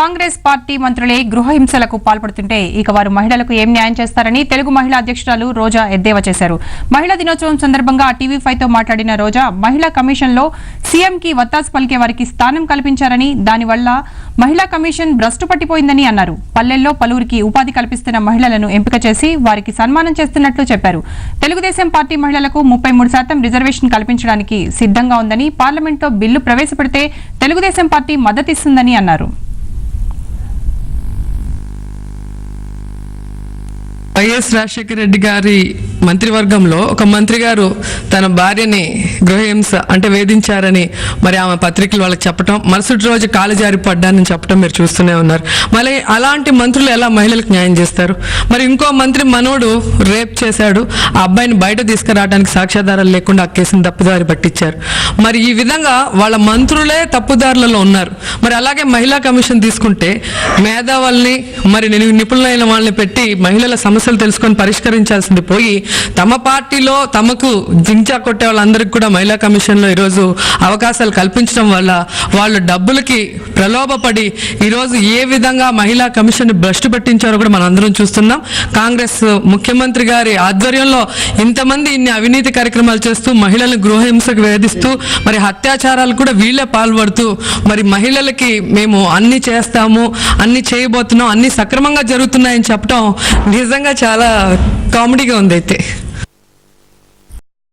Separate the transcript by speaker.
Speaker 1: Congress party మంత్రులే గృహ హింసలకు పాల్పడుతుంటే ఇక వారు మహిళలకు ఏం న్యాయం చేస్తారని తెలుగు మహిళా అధ్యక్షురాలు రోజా ఎద్దేవా చేశారు. మహిళా దినోత్సవం సందర్భంగా టీవీ5 తో మాట్లాడిన రోజా మహిళా కమిషన్ లో సీఎం కి వత్తాసు పలికే వారికి స్థానం కల్పించారని, దానివల్ల మహిళా కమిషన్ భ్రష్టు పట్టిపోయిందని అన్నారు. పల్లెల్లో పలువురికి ఉపాధి కల్పిస్తున్న మహిళలను ఎంపిక చేసి వారికి సన్మానం చేస్తున్నట్లు చెప్పారు. తెలుగుదేశం పార్టీ మహిళలకు 33% రిజర్వేషన్ కల్పించడానికి సిద్ధంగా ఉందని, పార్లమెంట్లో బిల్లు ప్రవేశపెడితే తెలుగుదేశం పార్టీ మద్దతిస్తుందని అన్నారు.
Speaker 2: వైఎస్ రాజశేఖర రెడ్డి గారి మంత్రివర్గంలో ఒక మంత్రి గారు తన భార్యని గృహహింస అంటే వేధించారని మరి ఆమె పత్రికలు వాళ్ళకి చెప్పడం, మరుసటి రోజు కాలు జారి పడ్డానని చెప్పడం మీరు చూస్తూనే ఉన్నారు. మళ్ళీ అలాంటి మంత్రులు ఎలా మహిళలకు న్యాయం చేస్తారు? మరి ఇంకో మంత్రి మనోడు రేప్ చేశాడు, ఆ అబ్బాయిని బయట తీసుకురావడానికి సాక్ష్యాధారాలు లేకుండా ఆ కేసును తప్పుదారి పట్టించారు. మరి ఈ విధంగా వాళ్ళ మంత్రులే తప్పుదారులలో ఉన్నారు. మరి అలాగే మహిళా కమిషన్ తీసుకుంటే మేధావుల్ని మరి నిపుణులైన వాళ్ళని పెట్టి మహిళల సమస్యలు తెలుసుకొని పరిష్కరించాల్సింది పోయి తమ పార్టీలో తమకు జించా కొట్టే వాళ్ళందరికీ కూడా మహిళా కమిషన్లో ఈరోజు అవకాశాలు కల్పించడం వల్ల వాళ్ళు డబ్బులకి ప్రలోభపడి ఈరోజు ఏ విధంగా మహిళా కమిషన్ భ్రష్టు పట్టించారో కూడా మనం అందరం చూస్తున్నాం. కాంగ్రెస్ ముఖ్యమంత్రి గారి ఆధ్వర్యంలో ఇంతమంది ఇన్ని అవినీతి కార్యక్రమాలు చేస్తూ మహిళలను గృహహింసకు వేధిస్తూ మరి హత్యాచారాలు కూడా వీళ్ళే పాల్పడుతూ మరి మహిళలకి మేము అన్ని చేస్తాము, అన్ని చేయబోతున్నాం, అన్ని సక్రమంగా జరుగుతున్నాయని చెప్పడం నిజంగా చాలా కామెడీగా ఉంది. అయితే